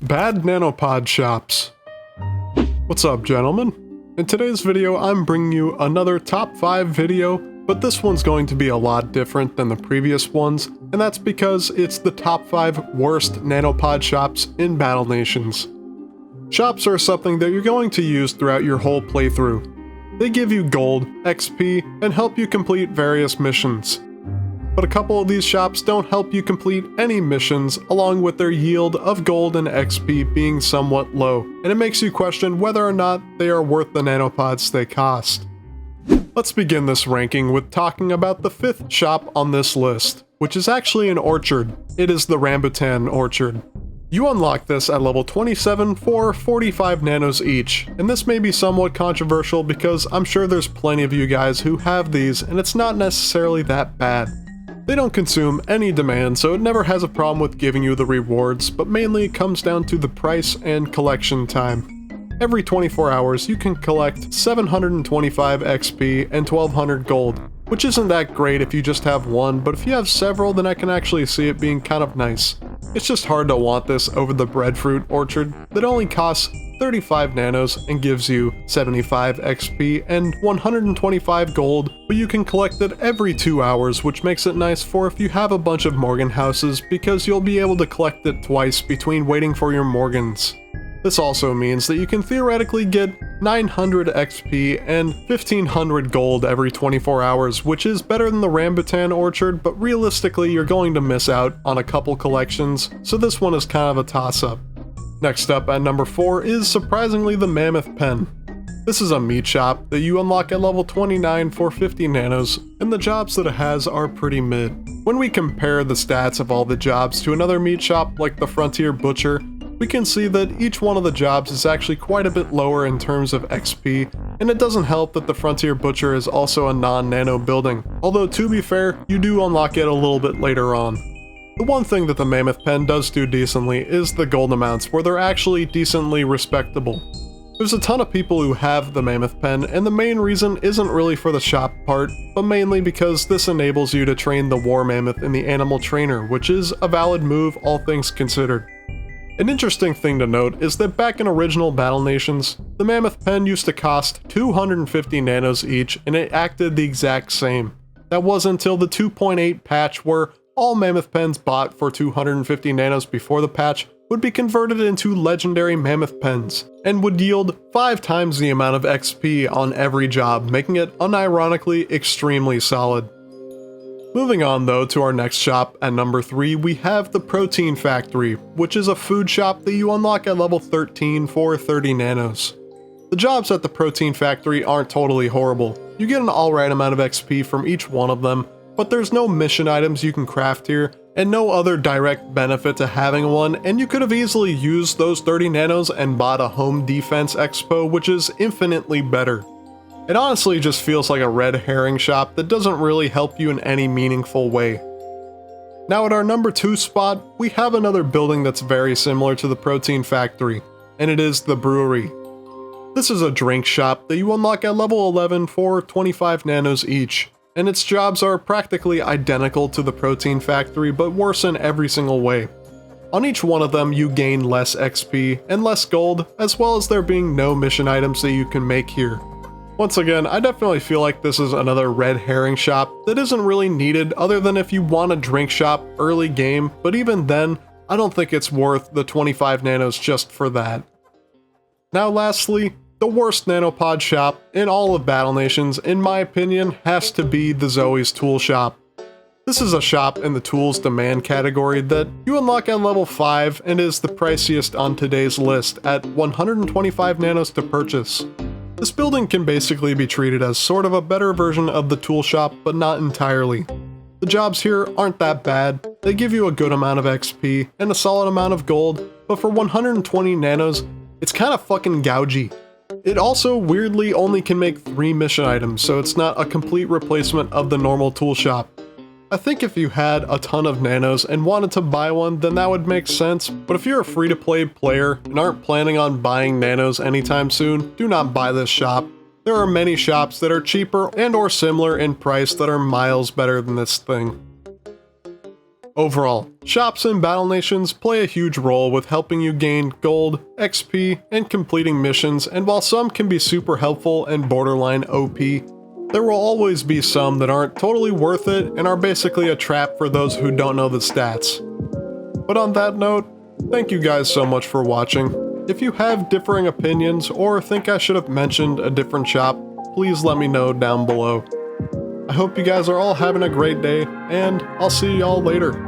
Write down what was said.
Bad nanopod shops. What's up, gentlemen? In today's video, I'm bringing you another top 5 video, but this one's going to be a lot different than the previous ones, and that's because it's the top 5 worst nanopod shops in Battle Nations. Shops are something that you're going to use throughout your whole playthrough. They give you gold, XP, and help you complete various missions. But a couple of these shops don't help you complete any missions, along with their yield of gold and XP being somewhat low, and it makes you question whether or not they are worth the nanopods they cost. Let's begin this ranking with talking about the 5th shop on this list, which is actually an orchard. It is the Rambutan Orchard. You unlock this at level 27 for 45 nanos each, and this may be somewhat controversial because I'm sure there's plenty of you guys who have these and it's not necessarily that bad. They don't consume any demand, so it never has a problem with giving you the rewards, but mainly it comes down to the price and collection time. Every 24 hours you can collect 725 XP and 1200 gold, which isn't that great if you just have one, but if you have several then I can actually see it being kind of nice. It's just hard to want this over the breadfruit orchard that only costs 35 nanos and gives you 75 XP and 125 gold, but you can collect it every 2 hours, which makes it nice for if you have a bunch of Morgan houses because you'll be able to collect it twice between waiting for your Morgans. This also means that you can theoretically get 900 XP and 1500 gold every 24 hours, which is better than the Rambutan Orchard, but realistically you're going to miss out on a couple collections, so this one is kind of a toss-up. Next up at number 4 is surprisingly the Mammoth Pen. This is a meat shop that you unlock at level 29 for 50 nanos, and the jobs that it has are pretty mid. When we compare the stats of all the jobs to another meat shop like the Frontier Butcher, we can see that each one of the jobs is actually quite a bit lower in terms of XP, and it doesn't help that the Frontier Butcher is also a non-nano building, although to be fair, you do unlock it a little bit later on. The one thing that the Mammoth Pen does do decently is the gold amounts, where they're actually decently respectable. There's a ton of people who have the Mammoth Pen, and the main reason isn't really for the shop part, but mainly because this enables you to train the War Mammoth in the Animal Trainer, which is a valid move all things considered. An interesting thing to note is that back in original Battle Nations, the Mammoth Pen used to cost 250 nanos each, and it acted the exact same. That wasn't until the 2.8 patch where all Mammoth Pens bought for 250 nanos before the patch would be converted into legendary Mammoth Pens, and would yield 5 times the amount of XP on every job, making it unironically extremely solid. Moving on though to our next shop, at number 3 we have the Protein Factory, which is a food shop that you unlock at level 13 for 30 nanos. The jobs at the Protein Factory aren't totally horrible. You get an alright amount of XP from each one of them, but there's no mission items you can craft here, and no other direct benefit to having one, and you could have easily used those 30 nanos and bought a Home Defense Expo, which is infinitely better. It honestly just feels like a red herring shop that doesn't really help you in any meaningful way. Now at our number 2 spot, we have another building that's very similar to the Protein Factory, and it is the Brewery. This is a drink shop that you unlock at level 11 for 25 nanos each, and its jobs are practically identical to the Protein Factory but worse in every single way. On each one of them you gain less XP and less gold, as well as there being no mission items that you can make here. Once again, I definitely feel like this is another red herring shop that isn't really needed other than if you want a drink shop early game, but even then, I don't think it's worth the 25 nanos just for that. Now lastly, the worst nanopod shop in all of Battle Nations, in my opinion, has to be the Zoey's Tool Shop. This is a shop in the tools demand category that you unlock at level 5 and is the priciest on today's list at 125 nanos to purchase. This building can basically be treated as sort of a better version of the tool shop, but not entirely. The jobs here aren't that bad, they give you a good amount of XP and a solid amount of gold, but for 120 nanos, it's kind of fucking gougy. It also weirdly only can make 3 mission items, so it's not a complete replacement of the normal tool shop. I think if you had a ton of nanos and wanted to buy one, then that would make sense, but if you're a free-to-play player and aren't planning on buying nanos anytime soon, do not buy this shop. There are many shops that are cheaper and or similar in price that are miles better than this thing. Overall, shops in Battle Nations play a huge role with helping you gain gold, XP, and completing missions, and while some can be super helpful and borderline OP, there will always be some that aren't totally worth it and are basically a trap for those who don't know the stats. But on that note, thank you guys so much for watching. If you have differing opinions or think I should have mentioned a different shop, please let me know down below. I hope you guys are all having a great day, and I'll see y'all later.